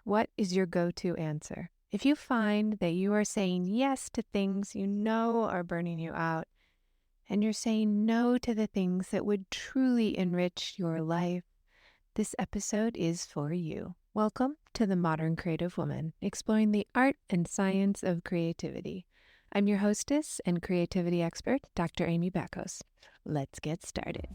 What is your go-to answer? If you find that you are saying yes to things you know are burning you out, and you're saying no to the things that would truly enrich your life, this episode is for you. Welcome to The Modern Creative Woman, exploring the art and science of creativity. I'm your hostess and creativity expert, Dr. Amy Backos. Let's get started.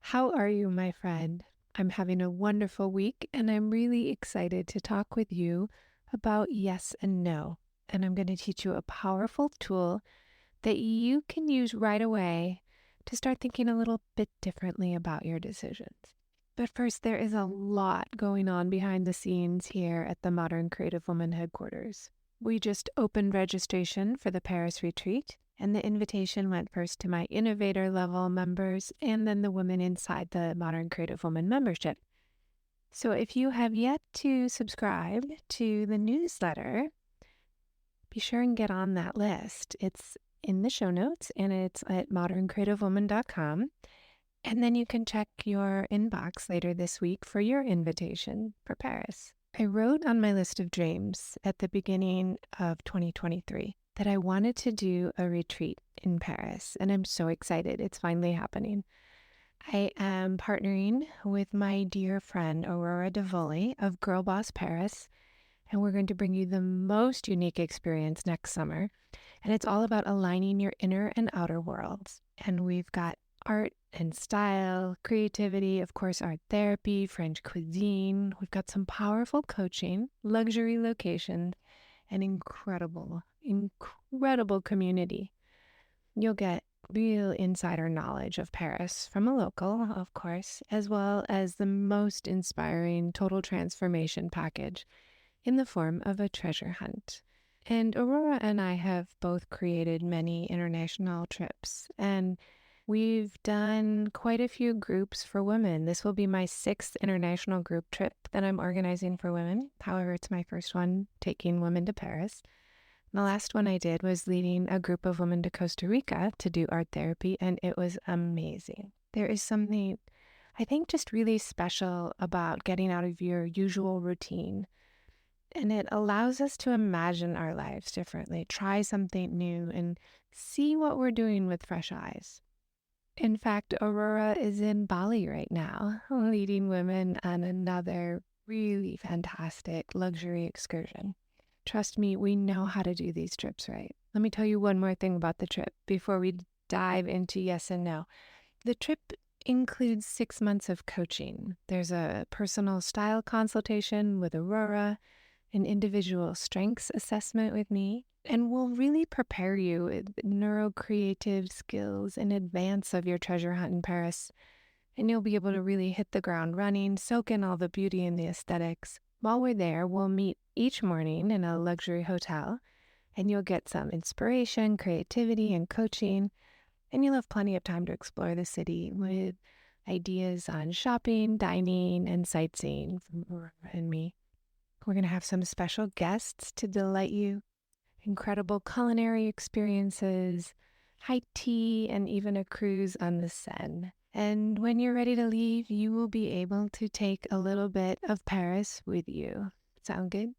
How are you, my friend? I'm having a wonderful week, and I'm really excited to talk with you about yes and no. And I'm going to teach you a powerful tool that you can use right away to start thinking a little bit differently about your decisions. But first, there is a lot going on behind the scenes here at the Modern Creative Woman headquarters. We just opened registration for the Paris retreat, and the invitation went first to my innovator level members and then the women inside the Modern Creative Woman membership. So if you have yet to subscribe to the newsletter, be sure and get on that list. It's in the show notes and it's at moderncreativewoman.com. And then you can check your inbox later this week for your invitation for Paris. I wrote on my list of dreams at the beginning of 2023 that I wanted to do a retreat in Paris, and I'm so excited. It's finally happening. I am partnering with my dear friend Aurora Devoli of Girl Boss Paris, and we're going to bring you the most unique experience next summer. And it's all about aligning your inner and outer worlds. And we've got art and style, creativity, of course, art therapy, French cuisine. We've got some powerful coaching, luxury locations, and incredible community. You'll get real insider knowledge of Paris from a local, of course, as well as the most inspiring total transformation package in the form of a treasure hunt. And Aurora and I have both created many international trips, and we've done quite a few groups for women. This will be my 6th international group trip that I'm organizing for women. However, it's my first one taking women to Paris. The last one I did was leading a group of women to Costa Rica to do art therapy, and it was amazing. There is something, I think, just really special about getting out of your usual routine. And it allows us to imagine our lives differently, try something new, and see what we're doing with fresh eyes. In fact, Aurora is in Bali right now, leading women on another really fantastic luxury excursion. Trust me, we know how to do these trips right. Let me tell you one more thing about the trip before we dive into yes and no. The trip includes 6 months of coaching. There's a personal style consultation with Aurora, an individual strengths assessment with me, and we'll really prepare you with neurocreative skills in advance of your treasure hunt in Paris. And you'll be able to really hit the ground running, soak in all the beauty and the aesthetics. While we're there, we'll meet each morning in a luxury hotel, and you'll get some inspiration, creativity, and coaching. And you'll have plenty of time to explore the city with ideas on shopping, dining, and sightseeing from Aurora and me. We're going to have some special guests to delight you, incredible culinary experiences, high tea, and even a cruise on the Seine. And when you're ready to leave, you will be able to take a little bit of Paris with you. Sound good?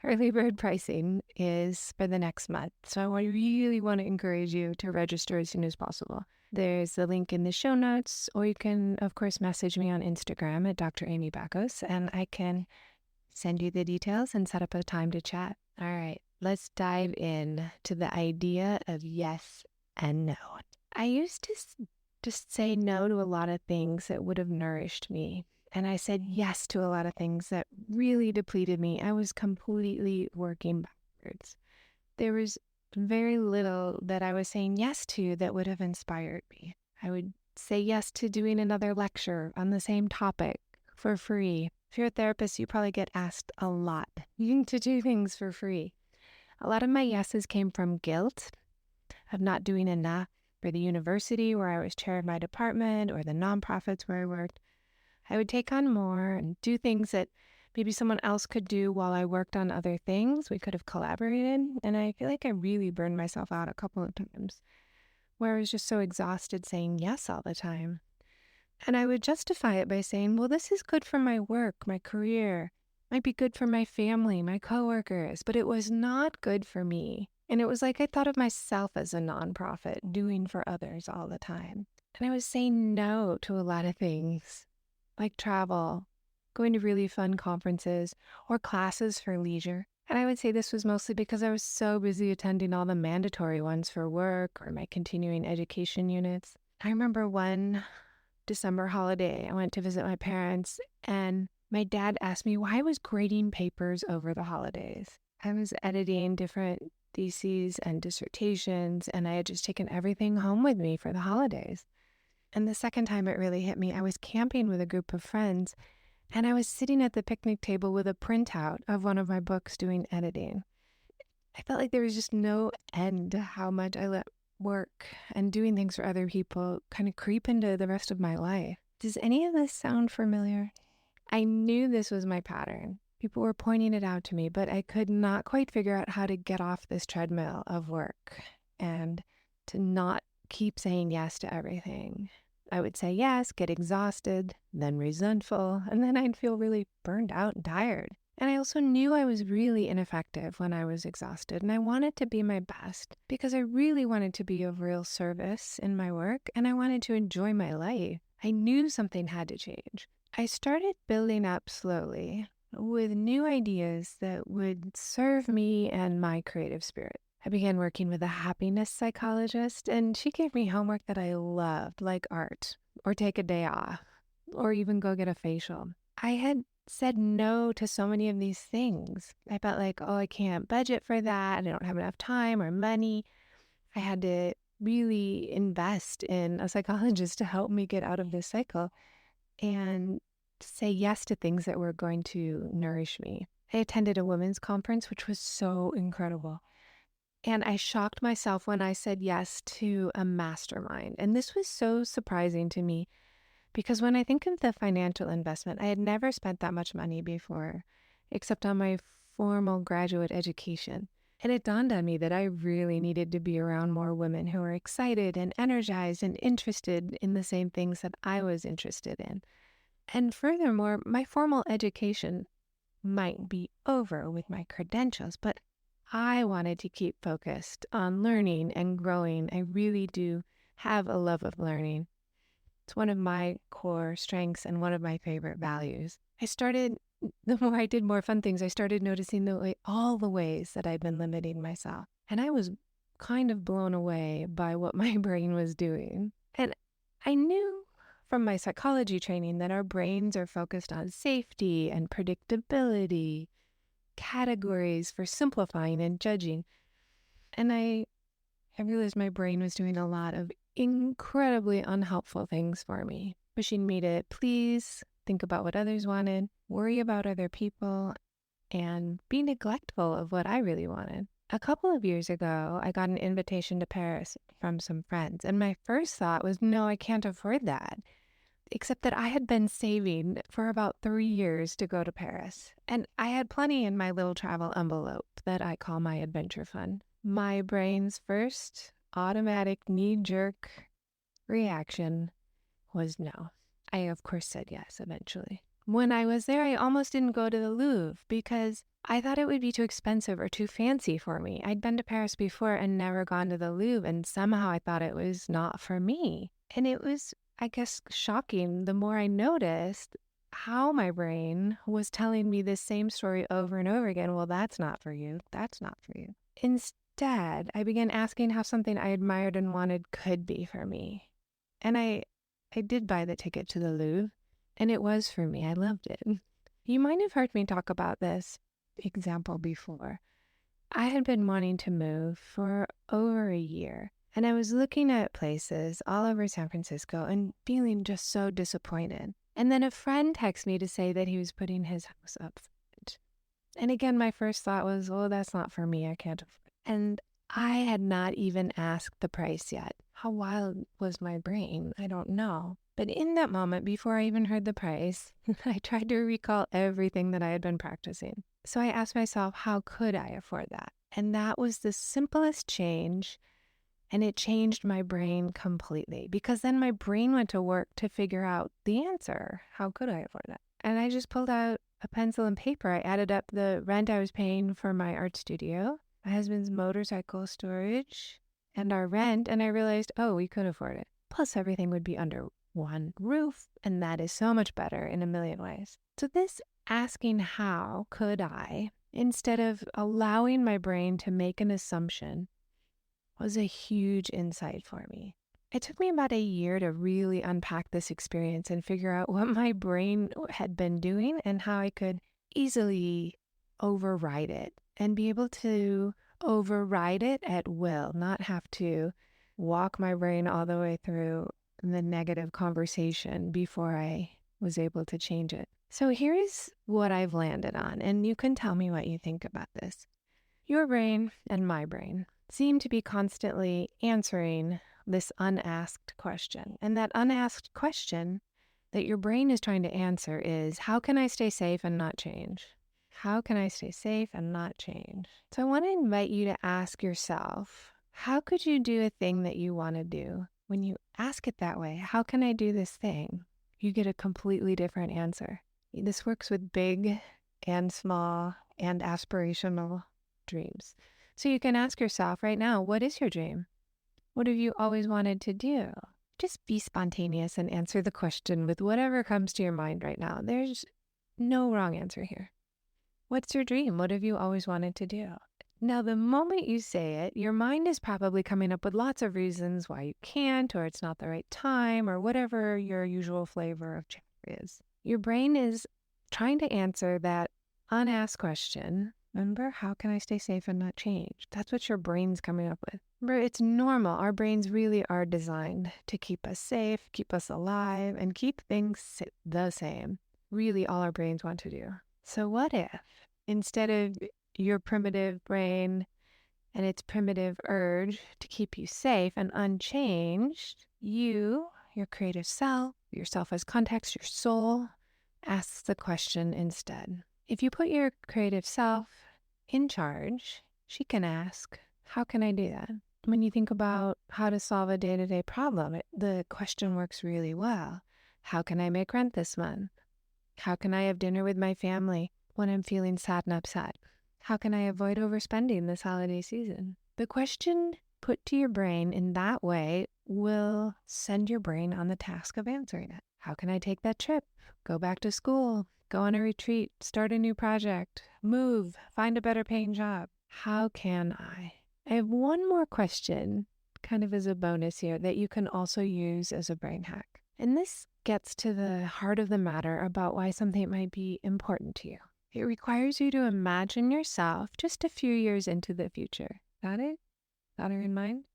Early bird pricing is for the next month, so I really want to encourage you to register as soon as possible. There's a link in the show notes, or you can, of course, message me on Instagram at Dr. Amy Backos, and I can send you the details and set up a time to chat. All right, let's dive in to the idea of yes and no. I used to just say no to a lot of things that would have nourished me. And I said yes to a lot of things that really depleted me. I was completely working backwards. There was very little that I was saying yes to that would have inspired me. I would say yes to doing another lecture on the same topic for free. If you're a therapist, you probably get asked a lot to do things for free. A lot of my yeses came from guilt of not doing enough for the university where I was chair of my department or the nonprofits where I worked. I would take on more and do things that maybe someone else could do while I worked on other things. We could have collaborated, and I feel like I really burned myself out a couple of times. where I was just so exhausted saying yes all the time. And I would justify it by saying, well, this is good for my work, my career, might be good for my family, my coworkers, but it was not good for me. And it was like I thought of myself as a nonprofit doing for others all the time. And I was saying no to a lot of things like travel, going to really fun conferences, or classes for leisure. And I would say this was mostly because I was so busy attending all the mandatory ones for work or my continuing education units. I remember one December holiday, I went to visit my parents, and my dad asked me why I was grading papers over the holidays. I was editing different theses and dissertations, and I had just taken everything home with me for the holidays. And the second time it really hit me, I was camping with a group of friends, and I was sitting at the picnic table with a printout of one of my books doing editing. I felt like there was just no end to how much I let work and doing things for other people kind of creep into the rest of my life. Does any of this sound familiar? I knew this was my pattern. People were pointing it out to me, but I could not quite figure out how to get off this treadmill of work and to not keep saying yes to everything. I would say yes, get exhausted, then resentful, and then I'd feel really burned out and tired. And I also knew I was really ineffective when I was exhausted, and I wanted to be my best because I really wanted to be of real service in my work, and I wanted to enjoy my life. I knew something had to change. I started building up slowly with new ideas that would serve me and my creative spirit. I began working with a happiness psychologist, and she gave me homework that I loved, like art, or take a day off, or even go get a facial. I had said no to so many of these things. I felt like, oh, I can't budget for that. I don't have enough time or money. I had to really invest in a psychologist to help me get out of this cycle and say yes to things that were going to nourish me. I attended a women's conference, which was so incredible. And I shocked myself when I said yes to a mastermind. And this was so surprising to me because when I think of the financial investment, I had never spent that much money before, except on my formal graduate education. And it dawned on me that I really needed to be around more women who were excited and energized and interested in the same things that I was interested in. And furthermore, my formal education might be over with my credentials, but I wanted to keep focused on learning and growing. I really do have a love of learning. It's one of my core strengths and one of my favorite values. The more I did more fun things, I started noticing all the ways that I'd been limiting myself. And I was kind of blown away by what my brain was doing. And I knew from my psychology training that our brains are focused on safety and predictability, categories for simplifying and judging. And I realized my brain was doing a lot of incredibly unhelpful things for me, pushing me to please, think about what others wanted, worry about other people, and be neglectful of what I really wanted. A couple of years ago, I got an invitation to Paris from some friends, and my first thought was, no, I can't afford that. Except that I had been saving for about 3 years to go to Paris, and I had plenty in my little travel envelope that I call my adventure fund. My brain's first automatic knee-jerk reaction was no. I, of course, said yes eventually. When I was there, I almost didn't go to the Louvre because I thought it would be too expensive or too fancy for me. I'd been to Paris before and never gone to the Louvre, and somehow I thought it was not for me. And it was, I guess, shocking the more I noticed how my brain was telling me this same story over and over again. Well, that's not for you. That's not for you. Instead, I began asking how something I admired and wanted could be for me. And I did buy the ticket to the Louvre, and it was for me. I loved it. You might have heard me talk about this example before. I had been wanting to move for over a year, and I was looking at places all over San Francisco and feeling just so disappointed. And then a friend texted me to say that he was putting his house up for rent. And again, my first thought was, oh, that's not for me. I can't afford it. And I had not even asked the price yet. How wild was my brain? I don't know. But in that moment, before I even heard the price, I tried to recall everything that I had been practicing. So I asked myself, how could I afford that? And that was the simplest change And it changed my brain completely because then my brain went to work to figure out the answer. How could I afford it? And I just pulled out a pencil and paper. I added up the rent I was paying for my art studio, my husband's motorcycle storage, and our rent. And I realized, oh, we could afford it. Plus, everything would be under one roof. And that is so much better in a million ways. So this asking how could I, instead of allowing my brain to make an assumption, was a huge insight for me. It took me about a year to really unpack this experience and figure out what my brain had been doing and how I could easily override it and be able to override it at will, not have to walk my brain all the way through the negative conversation before I was able to change it. So here's what I've landed on, and you can tell me what you think about this. Your brain and my brain seem to be constantly answering this unasked question. And that unasked question that your brain is trying to answer is, how can I stay safe and not change? How can I stay safe and not change? So I want to invite you to ask yourself, how could you do a thing that you want to do? When you ask it that way, how can I do this thing? You get a completely different answer. This works with big and small and aspirational dreams. So you can ask yourself right now, what is your dream? What have you always wanted to do? Just be spontaneous and answer the question with whatever comes to your mind right now. There's no wrong answer here. What's your dream? What have you always wanted to do? Now, the moment you say it, your mind is probably coming up with lots of reasons why you can't, or it's not the right time, or whatever your usual flavor of chatter is. Your brain is trying to answer that unasked question. Remember, how can I stay safe and not change? That's what your brain's coming up with. Remember, it's normal. Our brains really are designed to keep us safe, keep us alive, and keep things the same. Really, all our brains want to do. So what if, instead of your primitive brain and its primitive urge to keep you safe and unchanged, you, your creative self, yourself as context, your soul, asks the question instead. If you put your creative self in charge, she can ask, how can I do that? When you think about how to solve a day-to-day problem, the question works really well. How can I make rent this month? How can I have dinner with my family when I'm feeling sad and upset? How can I avoid overspending this holiday season? The question put to your brain in that way will send your brain on the task of answering it. How can I take that trip? Go back to school? Go on a retreat? Start a new project? Move? Find a better paying job? How can I? I have one more question, kind of as a bonus here, that you can also use as a brain hack. And this gets to the heart of the matter about why something might be important to you. It requires you to imagine yourself just a few years into the future. Got it? Got it in mind?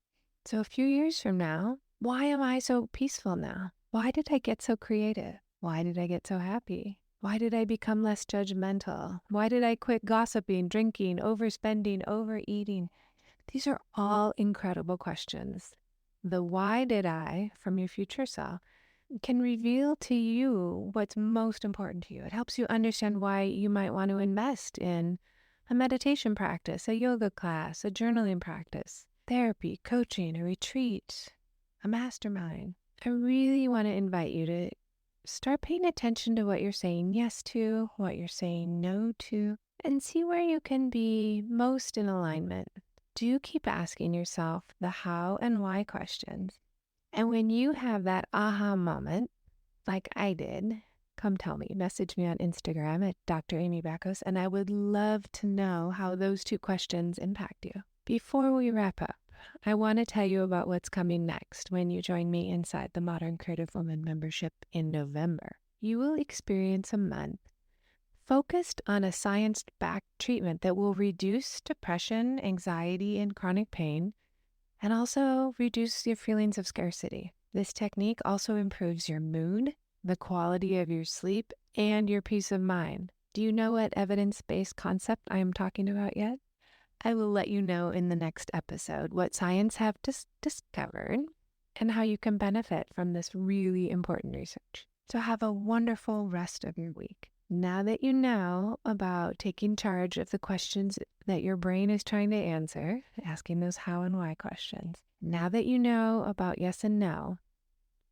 So a few years from now, why am I so peaceful now? Why did I get so creative? Why did I get so happy? Why did I become less judgmental? Why did I quit gossiping, drinking, overspending, overeating? These are all incredible questions. The why did I from your future self can reveal to you what's most important to you. It helps you understand why you might want to invest in a meditation practice, a yoga class, a journaling practice, therapy, coaching, a retreat, a mastermind. I really want to invite you to start paying attention to what you're saying yes to, what you're saying no to, and see where you can be most in alignment. Do keep asking yourself the how and why questions. And when you have that aha moment, like I did, come tell me. Message me on Instagram at Dr. Amy Bacos, and I would love to know how those two questions impact you. Before we wrap up, I want to tell you about what's coming next when you join me inside the Modern Creative Woman membership in November. You will experience a month focused on a science-backed treatment that will reduce depression, anxiety, and chronic pain, and also reduce your feelings of scarcity. This technique also improves your mood, the quality of your sleep, and your peace of mind. Do you know what evidence-based concept I am talking about yet? I will let you know in the next episode what science have discovered and how you can benefit from this really important research. So have a wonderful rest of your week. Now that you know about taking charge of the questions that your brain is trying to answer, asking those how and why questions, now that you know about yes and no,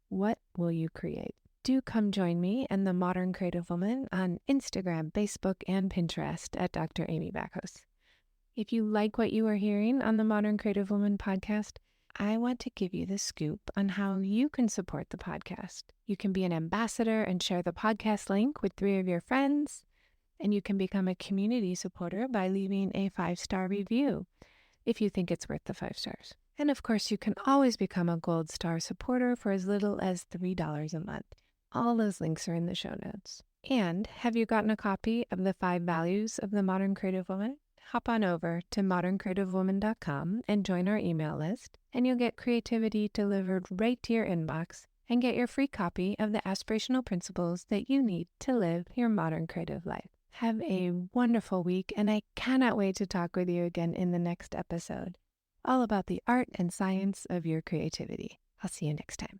what will you create? Do come join me and the Modern Creative Woman on Instagram, Facebook, and Pinterest at Dr. Amy Backhouse. If you like what you are hearing on the Modern Creative Woman podcast, I want to give you the scoop on how you can support the podcast. You can be an ambassador and share the podcast link with 3 of your friends, and you can become a community supporter by leaving a 5-star review if you think it's worth the 5 stars. And of course, you can always become a gold star supporter for as little as $3 a month. All those links are in the show notes. And have you gotten a copy of the 5 values of the Modern Creative Woman? Hop on over to moderncreativewoman.com and join our email list, and you'll get creativity delivered right to your inbox and get your free copy of the aspirational principles that you need to live your modern creative life. Have a wonderful week, and I cannot wait to talk with you again in the next episode, all about the art and science of your creativity. I'll see you next time.